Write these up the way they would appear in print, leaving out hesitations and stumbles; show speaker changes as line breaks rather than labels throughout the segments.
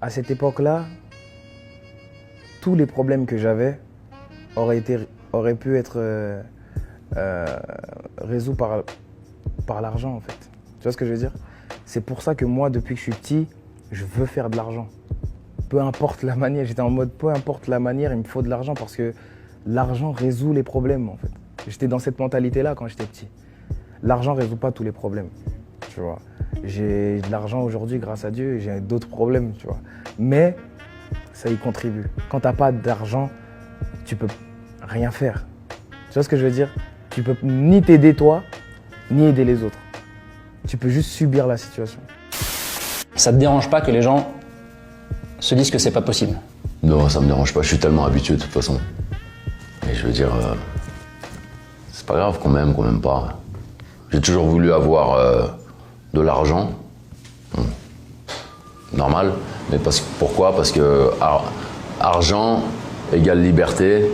à cette époque-là, tous les problèmes que j'avais auraient pu être résolus par l'argent en fait. Tu vois ce que je veux dire? C'est pour ça que moi, depuis que je suis petit, je veux faire de l'argent. Peu importe la manière, j'étais en mode peu importe la manière, il me faut de l'argent parce que l'argent résout les problèmes en fait. J'étais dans cette mentalité-là quand j'étais petit. L'argent ne résout pas tous les problèmes, tu vois. J'ai de l'argent aujourd'hui grâce à Dieu et j'ai d'autres problèmes, tu vois. Mais ça y contribue. Quand tu n'as pas d'argent, tu peux rien faire. Tu vois ce que je veux dire? Tu peux ni t'aider toi, ni aider les autres. Tu peux juste subir la situation.
Ça te dérange pas que les gens se disent que c'est pas possible?
Non, ça me dérange pas, je suis tellement habitué de toute façon. Et je veux dire, c'est pas grave qu'on m'aime pas. J'ai toujours voulu avoir de l'argent. Normal. Mais pourquoi? Parce que argent égale liberté.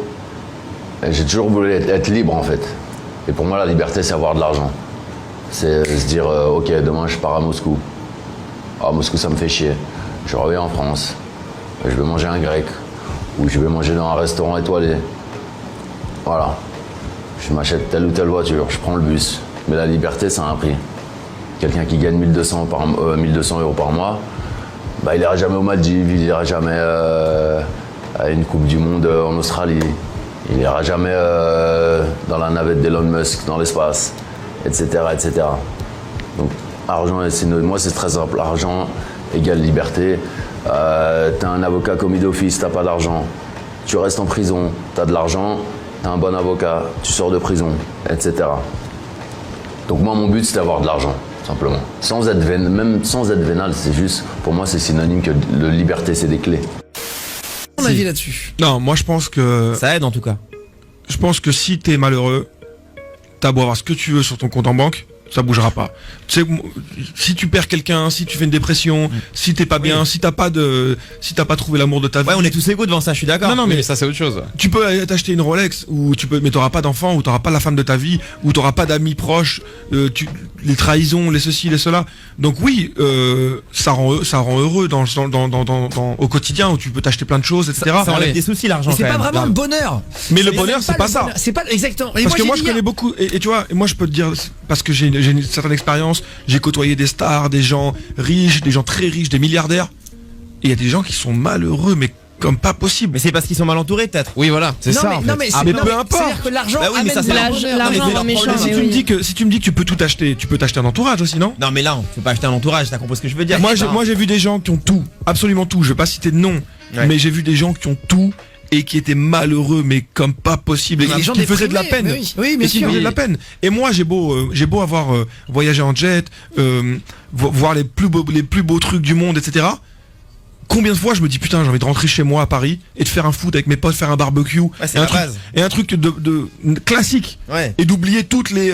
Et j'ai toujours voulu être libre en fait. Et pour moi, la liberté, c'est avoir de l'argent. C'est se dire, ok, demain je pars à Moscou. Ah, Moscou, ça me fait chier. Je reviens en France. Je vais manger un grec. Ou je vais manger dans un restaurant étoilé. Voilà. Je m'achète telle ou telle voiture, je prends le bus. Mais la liberté, ça a un prix. Quelqu'un qui gagne 1200 € par mois, bah, il n'ira jamais aux Maldives, il n'ira jamais à une Coupe du Monde en Australie. Il n'ira jamais dans la navette d'Elon Musk dans l'espace, etc., etc. Donc, argent, moi, c'est très simple. Argent égale liberté. T'as un avocat commis d'office, t'as pas d'argent. Tu restes en prison, t'as de l'argent, t'as un bon avocat, tu sors de prison, etc. Donc moi, mon but, c'est d'avoir de l'argent, simplement. Même sans être vénal, c'est juste, pour moi, c'est synonyme que la liberté, c'est des clés.
Ton avis là-dessus?
Non, moi je pense que...
Ça aide en tout cas.
Je pense que si t'es malheureux, t'as beau avoir ce que tu veux sur ton compte en banque, ça bougera pas. Tu sais, si tu perds quelqu'un, si tu fais une dépression, si t'es pas bien, si t'as pas trouvé l'amour de ta vie.
Ouais, on est tous égaux devant ça, je suis d'accord.
Non, mais
ça c'est autre chose.
tu peux aller t'acheter une Rolex mais t'auras pas d'enfant, ou t'auras pas la femme de ta vie, ou t'auras pas d'amis proches, les trahisons, les ceci, les cela. Donc oui, ça rend heureux au quotidien où tu peux t'acheter plein de choses, etc.
Ça enlève des soucis l'argent.
C'est pas vraiment le bonheur.
Mais le bonheur, c'est pas ça.
C'est pas exactement.
Parce que moi je connais beaucoup, et tu vois, moi je peux te dire, parce que j'ai une certaine expérience, j'ai côtoyé des stars, des gens riches, des gens très riches, des milliardaires, et il y a des gens qui sont malheureux, mais comme pas possible.
Mais c'est parce qu'ils sont mal entourés peut-être.
Oui voilà, c'est ça en fait.
Mais peu importe.
C'est-à-dire que l'argent
Bah oui, mais ça, c'est
amène
l'argent rend méchant.
Si tu me dis que tu peux tout acheter, tu peux t'acheter un entourage aussi, non?
Non mais là, on peut pas acheter un entourage, t'as compris ce que je veux dire?
Moi j'ai vu des gens qui ont tout, absolument tout, je vais pas citer de nom, mais j'ai vu des gens qui ont tout et qui étaient malheureux, mais comme pas possible, et qui me faisaient de la peine.
Oui, bien
et qui me
sûr.
faisaient de la peine. Et moi j'ai beau avoir voyagé en jet, voir les plus beaux trucs du monde, etc. Combien de fois je me dis putain, j'ai envie de rentrer chez moi à Paris et de faire un foot avec mes potes, faire un barbecue,
c'est la base.
et un truc de classique,
Ouais.
et d'oublier toutes les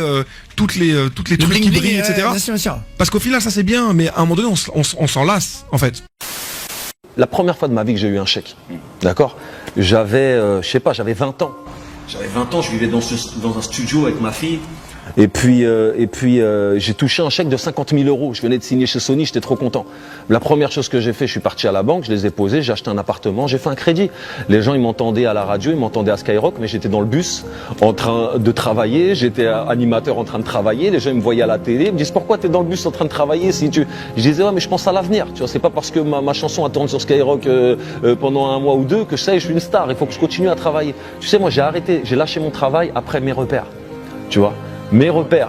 trucs qui brillent, etc.
Bien sûr.
Parce qu'au final ça c'est bien, mais à un moment donné on s'en lasse en fait.
La première fois de ma vie que j'ai eu un chèque, d'accord, j'avais, je sais pas, j'avais 20 ans. J'avais 20 ans, je vivais dans un studio avec ma fille. Et puis j'ai touché un chèque de 50 000 €. Je venais de signer chez Sony, j'étais trop content. La première chose que j'ai fait, je suis parti à la banque, je les ai posés, j'ai acheté un appartement, j'ai fait un crédit. Les gens, ils m'entendaient à la radio, ils m'entendaient à Skyrock, mais j'étais dans le bus en train de travailler, j'étais animateur en train de travailler, les gens ils me voyaient à la télé, ils me disent pourquoi tu es dans le bus en train de travailler si tu... Je disais ouais mais je pense à l'avenir, tu vois, c'est pas parce que ma chanson a tourné sur Skyrock pendant un mois ou deux que ça y est, je suis une star, il faut que je continue à travailler. Tu sais, moi j'ai lâché mon travail après mes repères, tu vois.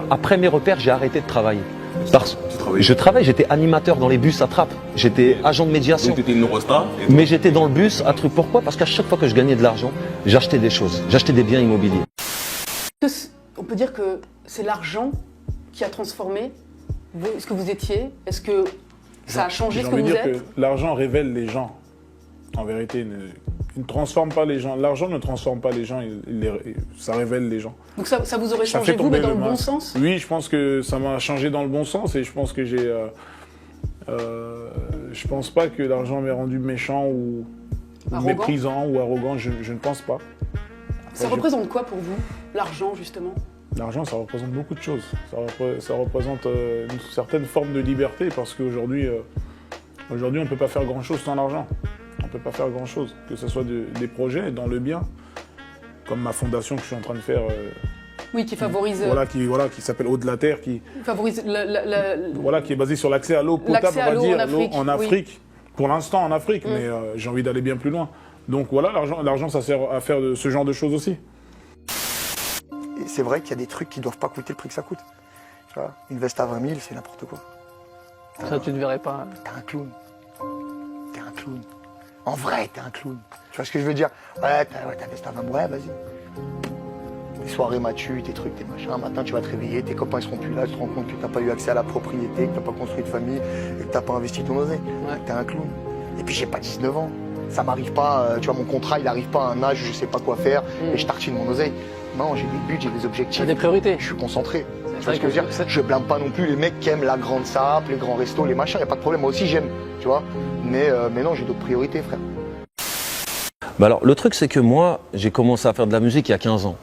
Après mes repères, j'ai arrêté de travailler. J'étais animateur dans les bus à Trappes, j'étais agent de médiation.
Donc tu étais une Eurostar.
Mais j'étais dans le bus à truc. Pourquoi? Parce qu'à chaque fois que je gagnais de l'argent, j'achetais des choses, j'achetais des biens immobiliers.
On peut dire que c'est l'argent qui a transformé ce que vous étiez. Est-ce que ça a changé ce que vous êtes?
Que l'argent révèle les gens. En vérité, il ne transforme pas les gens. L'argent ne transforme pas les gens, ça révèle les gens.
Donc ça vous aurait changé, vous, mais dans le bon sens?
Oui, je pense que ça m'a changé dans le bon sens et je pense que je pense pas que l'argent m'ait rendu méchant ou méprisant ou arrogant, je ne pense pas.
Ça représente quoi pour vous, l'argent, justement?
L'argent, ça représente beaucoup de choses. Ça représente une certaine forme de liberté parce qu'aujourd'hui, Aujourd'hui, on ne peut pas faire grand-chose sans l'argent. On ne peut pas faire grand-chose, que ce soit des projets dans le bien, comme ma fondation que je suis en train de faire,
Oui, qui favorise,
qui s'appelle Eau de la Terre, qui
favorise
est basée sur l'accès à l'eau potable,
L'accès à l'eau en Afrique,
l'eau en
oui.
Afrique, pour l'instant en Afrique, mais j'ai envie d'aller bien plus loin. Donc voilà, l'argent, ça sert à faire ce genre de choses aussi.
Et c'est vrai qu'il y a des trucs qui doivent pas coûter le prix que ça coûte. Tu vois, une veste à 20 000, c'est n'importe quoi.
Ça, tu ne verrais pas.
T'es un clown. T'es un clown. En vrai, t'es un clown. Tu vois ce que je veux dire? Ouais, ta veste à 20 000, ouais, vas-y. Tes soirées m'as-tu, tes trucs, tes machins. Un matin, tu vas te réveiller, tes copains ils seront plus là, tu te rends compte que t'as pas eu accès à la propriété, que t'as pas construit de famille, et que t'as pas investi ton oseille.
Ouais.
T'es un clown. Et puis j'ai pas 19 ans. Ça m'arrive pas, tu vois, mon contrat, il arrive pas à un âge où je sais pas quoi faire et je tartine mon oseille. Non, j'ai des buts, j'ai des objectifs.
T'as des priorités.
Je suis concentré. Tu vois
vrai
ce que je veux dire? Je blâme pas non plus les mecs qui aiment la grande sape, les grands restos, les machins, y a pas de problème. Moi aussi j'aime, tu vois. Mais non, j'ai d'autres priorités, frère.
Bah alors, le truc, c'est que moi, j'ai commencé à faire de la musique il y a 15 ans.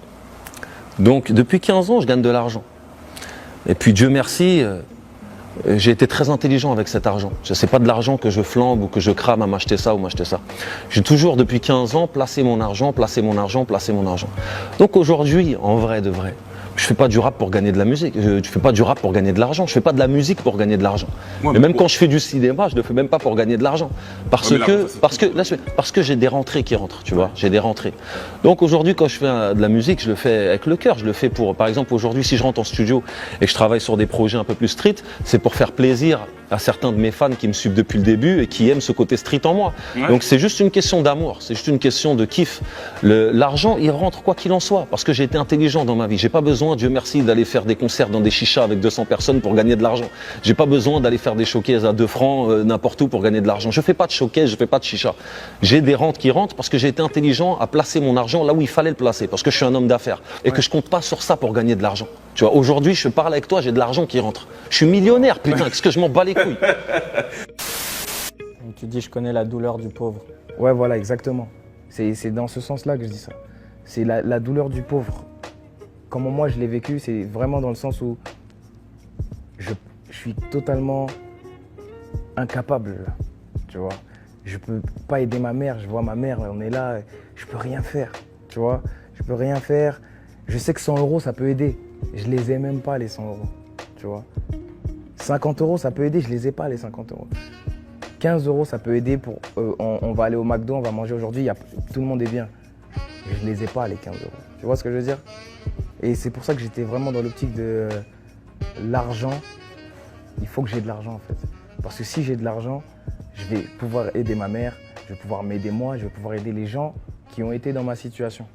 Donc, depuis 15 ans, je gagne de l'argent. Et puis, Dieu merci, j'ai été très intelligent avec cet argent. C'est pas de l'argent que je flambe ou que je crame à m'acheter ça ou m'acheter ça. J'ai toujours, depuis 15 ans, placé mon argent, placé mon argent, placé mon argent. Donc, aujourd'hui, en vrai de vrai, je fais pas du rap pour gagner de la musique. Je fais pas du rap pour gagner de l'argent. Je fais pas de la musique pour gagner de l'argent.
Ouais,
mais même quand je fais du cinéma, je le fais même pas pour gagner de l'argent. Parce que j'ai des rentrées qui rentrent, tu vois. J'ai des rentrées. Donc aujourd'hui, quand je fais de la musique, je le fais avec le cœur. Je le fais pour, par exemple, aujourd'hui, si je rentre en studio et que je travaille sur des projets un peu plus street, c'est pour faire plaisir à certains de mes fans qui me suivent depuis le début et qui aiment ce côté street en moi. Ouais. Donc c'est juste une question d'amour, c'est juste une question de kiff. L'argent, il rentre quoi qu'il en soit, parce que j'ai été intelligent dans ma vie. J'ai pas besoin, Dieu merci, d'aller faire des concerts dans des chichas avec 200 personnes pour gagner de l'argent. J'ai pas besoin d'aller faire des showcases à 2 francs n'importe où pour gagner de l'argent. Je fais pas de showcase, je fais pas de chicha. J'ai des rentes qui rentrent parce que j'ai été intelligent à placer mon argent là où il fallait le placer, parce que je suis un homme d'affaires et que je compte pas sur ça pour gagner de l'argent. Tu vois, aujourd'hui, je parle avec toi, j'ai de l'argent qui rentre. Je suis millionnaire, putain, qu'est-ce que je m'en bats les couilles.
Tu dis, je connais la douleur du pauvre.
Ouais, voilà, exactement. C'est dans ce sens-là que je dis ça. C'est la douleur du pauvre. Comment moi je l'ai vécu, c'est vraiment dans le sens où je suis totalement incapable, là, tu vois. Je peux pas aider ma mère, je vois ma mère, on est là, je peux rien faire, tu vois. Je peux rien faire. Je sais que 100 € ça peut aider. Je les ai même pas les 100 €, tu vois. 50 € ça peut aider, je les ai pas les 50 €. 15 € ça peut aider pour on va aller au McDo, on va manger aujourd'hui, tout le monde est bien. Je les ai pas les 15 €. Tu vois ce que je veux dire? Et c'est pour ça que j'étais vraiment dans l'optique de l'argent. Il faut que j'ai de l'argent en fait. Parce que si j'ai de l'argent, je vais pouvoir aider ma mère, je vais pouvoir m'aider moi, je vais pouvoir aider les gens qui ont été dans ma situation.